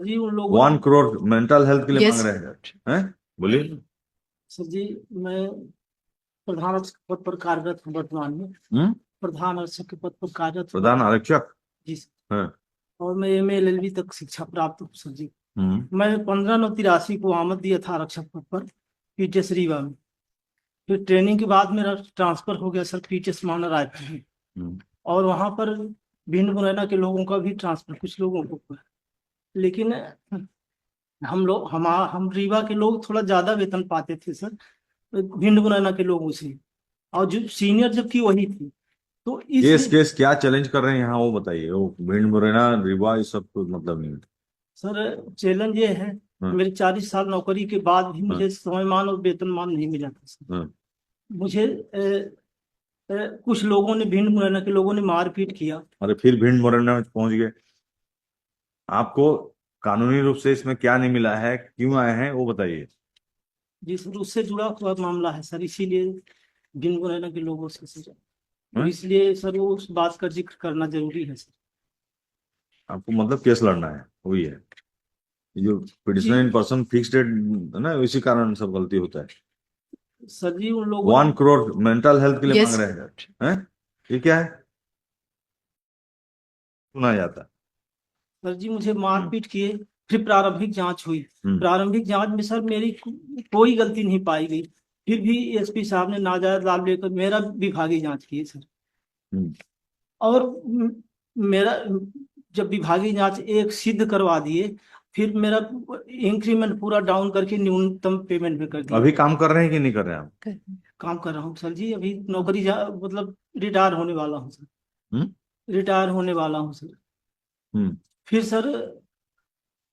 जी उन लोगों 1 crore mental health के लिए Yes. मांग रहे हैं? बोलिए। सर जी मैं प्रधान आरक्षक के पद पर कार्यरत हूँ वर्तमान में। प्रधान आरक्षक के पद पर कार्यरत हूँ। प्रधान आरक्षक? जी सर। हाँ। और मैं MA LLB तक शिक्षा प्राप्त हूँ सर जी। हम्म। मैं 15/9/83 को आमद दिया था आरक्षक पद पर PTS रीवा में। फिर ट्रेनिंग के बाद मेरा ट्रांसफर हो गया सर PTS माना रायपुर में। और वहां पर भिंड मुरैना के लोगों का भी ट्रांसफर कुछ लोगों को हुआ। लेकिन हम रीवा के लोग थोड़ा ज्यादा वेतन पाते थे सर भिंड मुरैना के लोगों से। और जो सीनियर जबकि वही थी तो केस इस केस क्या चैलेंज कर रहे हैं यहाँ, वो बताइए। वो भिंड मुरैना रीवा ये सब कुछ मतलब नहीं है। सर चैलेंज ये है हाँ। मेरे 40 साल नौकरी के बाद भी हाँ। मुझे समयमान और वेतनमान नहीं मिला था सर। हाँ। मुझे कुछ लोगों ने भिंड मुरैना के लोगों ने मारपीट किया। अरे फिर भिंड मुरैना में पहुंच गए। आपको कानूनी रूप से इसमें क्या नहीं मिला है, क्यों आए हैं, वो बताइए। जी सर उससे जुड़ा हुआ मामला है सर इसीलिए भिंड मुरैना के लोगों से सर। तो हाँ? इसलिए सर वो उस बात का जिक्र करना जरूरी है सर। आपको मतलब केस लड़ना है, वही है। जो petitioner in person fixed date है ना, इसी कारण सब गलती होता है। सर जी उन लोगों 1 करोड़ मेंटल हेल्थ के लिए Yes. मांग रहे हैं? ये क्या है, सुना जाता? सर जी मुझे मारपीट किए। फिर प्रारंभिक जांच हुई। प्रारंभिक जांच में सर मेरी कोई गलती नहीं पाई गई। फिर भी SP साहब ने नाजायज लाभ लेकर मेरा विभागीय जांच की सर। और मेरा जब विभागीय जांच एक सिद्ध करवा दिए फिर मेरा इंक्रीमेंट पूरा डाउन करके न्यूनतम पेमेंट में कर दिया। अभी काम कर रहे हैं कि नहीं कर रहे हैं आप? काम कर रहा हूँ सर जी अभी नौकरी मतलब रिटायर होने वाला हूँ सर। रिटायर होने वाला हूँ सर। फिर सर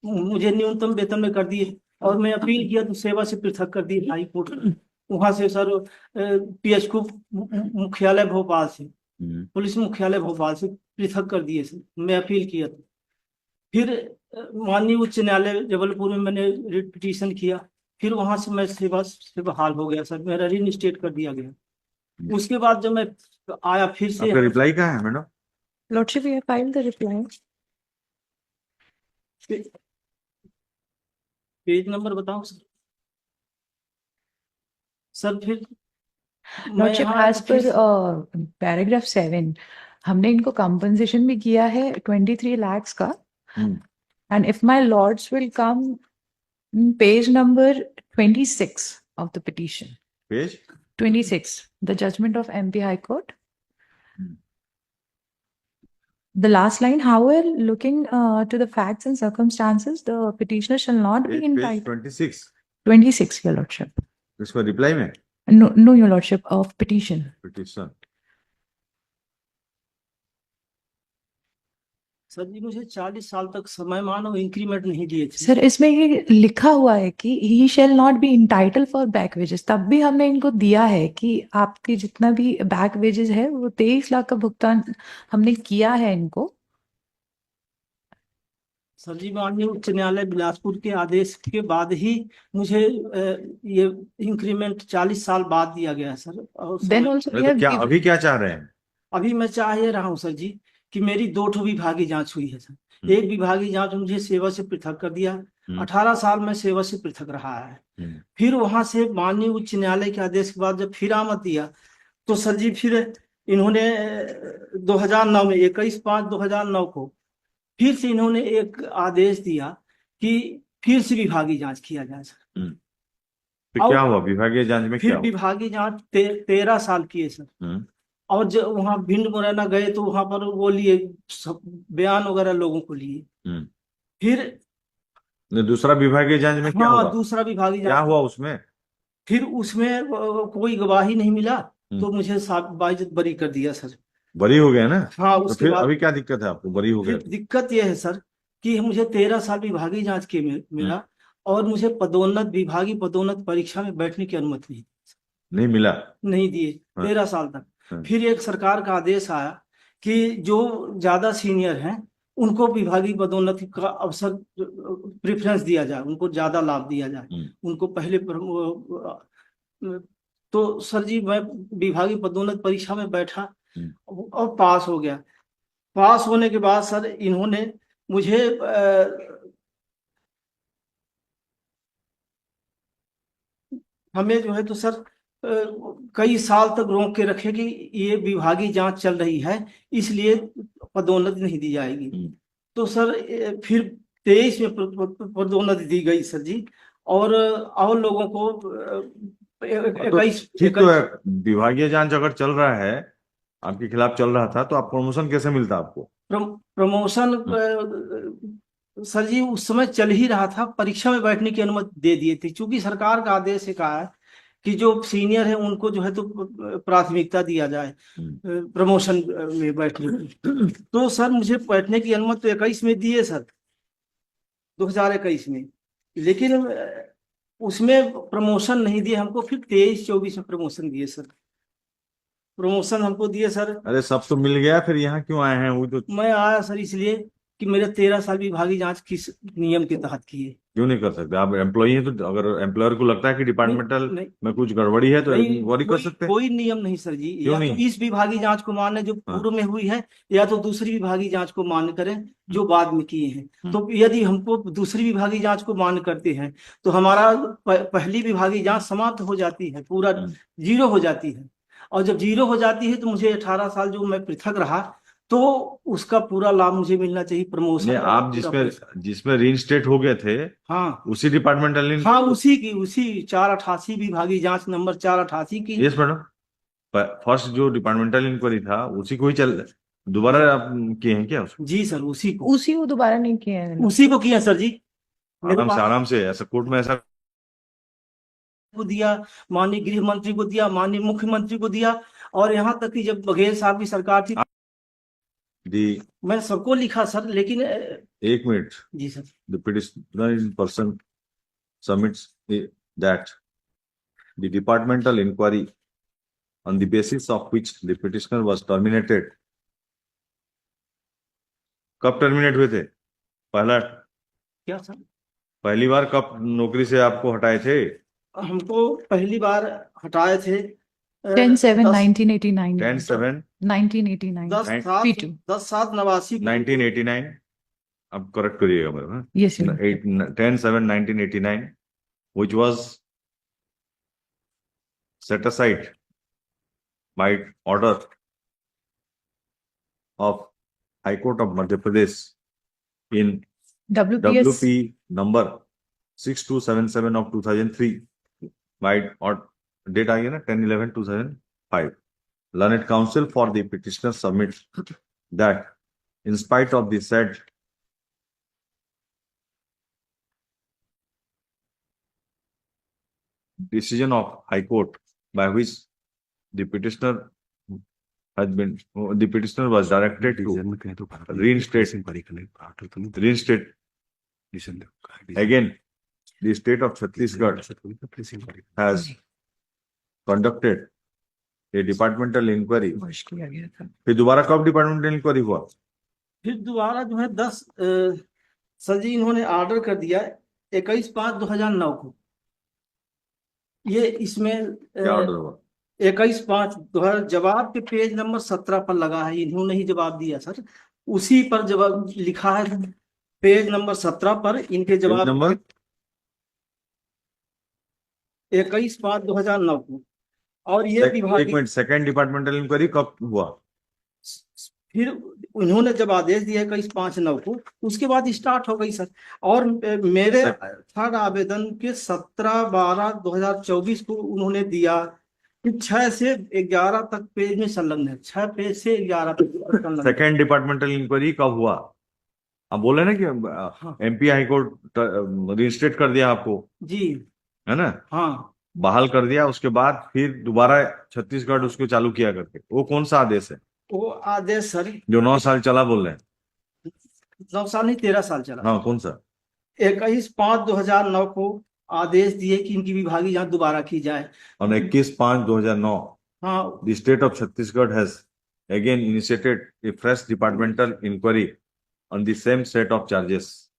मुझे न्यूनतम वेतन में कर दिए। और मैं अपील किया तो सेवा से पृथक कर दिए हाई कोर्ट। वहां से सर PHQ मुख्यालय भोपाल से पुलिस मुख्यालय भोपाल से पृथक कर दिए सर। मैं अपील किया था। फिर माननीय उच्च न्यायालय जबलपुर में मैंने रिट पिटीशन किया। फिर वहां से मैं सेवा से बहाल हो गया सर मेरा रीइंस्टेट कर दिया गया। उसके बाद जब मैं आया फिर से आपका रिप्लाई कहाँ है madam? Lordship, we have filed the reply. Page number बताओ सर। सर फिर मैं Lordship, यहाँ as per paragraph 7, हमने इनको compensation भी किया है 23 lakhs का. And if my lords will come, page number 26 of the petition. Page 26, the judgment of MP High Court. The last line, however, looking to the facts and circumstances, the petitioner shall not be page entitled. 26 26, Your Lordship. इसमें reply में No, Your Lordship, of petition. Petition. Sir ji मुझे 40 साल तक समय मानो increment नहीं दिए थे। सर इसमें ये लिखा हुआ है कि he shall not be entitled for back wages. तब भी हमने इनको दिया है कि आपकी जितना भी बैक वेजेस है वो 23 लाख का भुगतान हमने किया है इनको। सर जी माननीय उच्च न्यायालय बिलासपुर के आदेश के बाद ही मुझे ये इंक्रीमेंट 40 साल बाद दिया गया सर। और देन ऑल्सो तो क्या अभी क्या चाह रहे हैं? अभी मैं चाह ये रहा हूँ सर जी कि मेरी 2 विभागीय जांच हुई है सर। एक विभागीय जांच मुझे सेवा से पृथक कर दिया। 18 साल में सेवा से पृथक रहा है। फिर वहां से माननीय उच्च न्यायालय के आदेश के बाद जब फिर आमद दिया तो सर जी फिर इन्होंने 2009 में 21/5/2009 को फिर से इन्होंने एक आदेश दिया कि फिर से विभागीय जांच किया जाए सर। फिर क्या हुआ विभागीय जांच में? फिर क्या विभागीय जांच 13 साल किए सर। और जब वहां भिंड मुरैना गए तो वहां पर वो लिए बयान वगैरह लोगों को लिए। फिर दूसरा विभागीय जांच में क्या हुआ? दूसरा विभागीय क्या जांच हुआ उसमें? फिर उसमें कोई गवाही नहीं मिला तो मुझे बाइज्जत बरी कर दिया सर। बरी हो गया ना? हाँ तो उसके फिर बाद अभी क्या दिक्कत है आपको, बरी हो गया? फिर दिक्कत यह है सर कि मुझे 13 साल विभागीय जांच के मेरा और मुझे पदोन्नत विभागीय पदोन्नत परीक्षा में बैठने की अनुमति नहीं मिला। नहीं दिए 13 साल तक। फिर एक सरकार का आदेश आया कि जो ज्यादा सीनियर हैं उनको विभागीय पदोन्नति का अवसर प्रेफरेंस दिया जाए उनको ज्यादा लाभ दिया जाए उनको पहले तो सर जी मैं विभागीय पदोन्नत परीक्षा में बैठा और पास हो गया। पास होने के बाद सर इन्होंने मुझे हमें जो है तो सर कई साल तक रोक के रखे कि ये विभागीय जांच चल रही है, इसलिए पदोन्नति नहीं दी जाएगी। तो सर फिर 23 में पदोन्नति दी गई सर जी, और लोगों को 21 ठीक तो है, विभागीय जांच अगर चल रहा है, आपके खिलाफ चल रहा था, तो आप प्रमोशन कैसे मिलता आपको? प्रमोशन सर जी उस समय चल ही रहा था, परीक्षा में बैठने की अनुमति दे दिए थे, क्योंकि सरकार का आदेश है कहा है कि जो सीनियर है उनको जो है तो प्राथमिकता दिया जाए प्रमोशन में बैठने की। तो सर मुझे बैठने की अनुमति तो 21 में दी है सर, 2021 में, लेकिन उसमें प्रमोशन नहीं दिए हमको, फिर 23-24 में प्रमोशन दिए सर, प्रमोशन हमको दिए सर। अरे सब तो मिल गया, फिर यहाँ क्यों आए हैं? वो तो मैं आया सर इसलिए कि मेरा 13 साल विभागीय जांच किस नियम के तहत की है। क्यों नहीं कर सकते? आप एम्प्लॉई हैं, तो अगर एम्प्लॉयर को लगता है कि डिपार्टमेंटल में कुछ गड़बड़ी है तो इंक्वायरी कर सकते हैं। कोई नियम नहीं सर जी, क्यों या नहीं? तो इस विभागीय जांच को माने जो पूर्व में हुई है, या तो दूसरी विभागीय जांच को मान्य करें जो बाद में किए हैं। तो यदि हमको दूसरी विभागीय जांच को मान्य करते हैं तो हमारा पहली विभागीय जांच समाप्त हो जाती है, पूरा जीरो हो जाती है, और जब जीरो हो जाती है तो मुझे 18 साल जो मैं पृथक रहा तो उसका पूरा लाभ मुझे मिलना चाहिए, प्रमोशन। आप जिसमें रीइंस्टेट हो गए थे, हाँ उसी डिपार्टमेंटल, हाँ उसी 488 विभागीय जांच नंबर 488 की। यस मैडम, फर्स्ट जो डिपार्टमेंटल इंक्वायरी था उसी को ही दोबारा आप किए हैं क्या उसको? जी सर उसी को दोबारा नहीं किया है, उसी को किया सर जी। आराम से ऐसा कोर्ट में ऐसा को दिया, माननीय गृह मंत्री को दिया, माननीय मुख्यमंत्री को दिया, और यहाँ तक कि जब बघेल साहब की सरकार थी मैं सबको लिखा सर, लेकिन एक मिनट जी sir. The petitioner in person submits that the departmental inquiry on the basis of which the petitioner was terminated. कब टर्मिनेट हुए थे? क्या सर? पहली बार कब नौकरी से आपको हटाए थे? हमको पहली बार हटाए थे 10/7/1989 10/7 1989 P2 10/7/89 1989 अब करेक्ट करिएगा मेरे। Yes, sir. 10/7/1989 which was set aside by order of High Court of Madhya Pradesh in WPS WP number 6277 of 2003 by date आ गया ना 10/11/2005. Learned counsel for the petitioner submits that in spite of the said decision of High Court by which the petitioner was directed to reinstate again. The state of Chhattisgarh has conducted a departmental inquiry. फिर दोबारा कब departmental inquiry हुआ? फिर दोबारा जो है 10 sir ji इन्होंने order कर दिया 21/5/2009 को। ये इसमें क्या ऑर्डर हुआ? 21/5 जवाब के पेज नंबर 17 पर लगा है, इन्होंने ही जवाब दिया सर, उसी पर जवाब लिखा है पेज नंबर 17 पर इनके जवाब नंबर 21/5/2009 को। और ये एक मिनट, सेकंड डिपार्टमेंटल इंक्वायरी कब हुआ? फिर उन्होंने जब आदेश दिया 21/5/9 को, उसके बाद स्टार्ट हो गई सर। और मेरे थर्ड आवेदन के 17/12/2024 को उन्होंने दिया कि 6 से 11 तक पेज में संलग्न है, 6 पेज से 11 तक संलग्न। सेकंड डिपार्टमेंटल इंक्वायरी कब हुआ? आप बोले ना कि एमपी हाई कोर्ट रजिस्ट्रेट कर दिया आपको, जी है ना? हाँ, बहाल कर दिया, उसके बाद फिर दोबारा छत्तीसगढ़ उसको चालू किया करके, वो कौन सा आदेश है? वो आदेश सर जो 9 साल चला बोल रहे हैं। 9 साल नहीं 13 साल चला। हाँ, कौन सा? 21/5/2009 को आदेश दिए कि इनकी विभागीय जांच दोबारा की जाए। और 21/5/2009 हाँ, the state of Chhattisgarh has again initiated a fresh departmental inquiry on the same set of charges,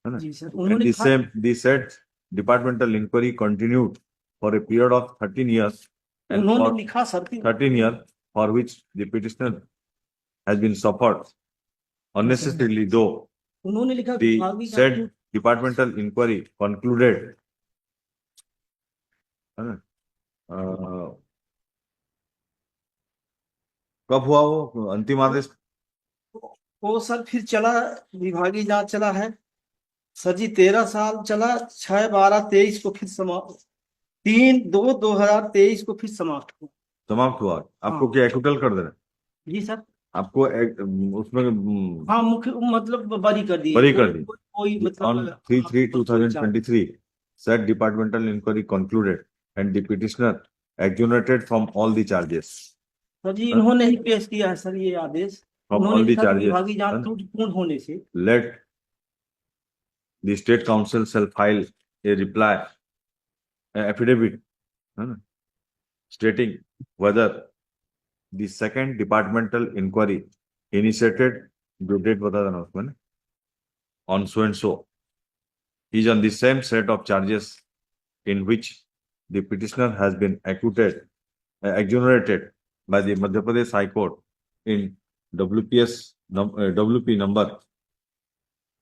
है ना? जी sir. And the said departmental inquiry continued for a period of 13 years and उन्होंने for लिखा sir 13 years for which the petitioner has been suffered unnecessarily, though उन्होंने लिखा the विभागीय said जांच departmental inquiry concluded है ना? कब हुआ वो अंतिम आदेश? वो सर फिर चला, विभागीय जांच चला है सर जी, 13 साल चला, 6/12/23 को फिर समाप्त, 3/2/2023 को फिर समाप्त हुआ। समाप्त हुआ? आपको हाँ क्या एक्विटल कर देना? जी सर। आपको उसमें हाँ मुख्य मतलब बरी कर दिए, बरी कर दी। कोई On मतलब 3/3/2023, said departmental inquiry concluded and the petitioner exonerated from all the charges. Sir ji इन्होंने ही पेश किया है सर ये आदेश, From उन्होंने all the लिखा कि charges. विभागीय जांच त्रुटिपूर्ण होने से Let the state council shall file a reply affidavit, है ना, stating whether the second departmental inquiry initiated due date बता देना उसमें ना, on so and so is on the same set of charges in which the petitioner has been exonerated by the Madhya Pradesh High Court in WP number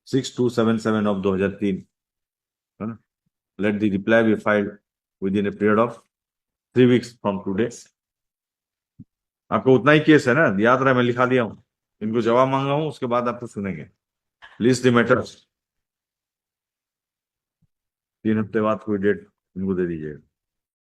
6277 of 2003. Let the reply be filed within a period of 3 weeks from today. आपको उतना ही case है ना, याद रहा, मैं लिखा दिया हूं, इनको जवाब मांगा हूं, उसके बाद आपको सुनेंगे। प्लीज द मैटर 3 हफ्ते बाद कोई डेट इनको दे दीजिएगा।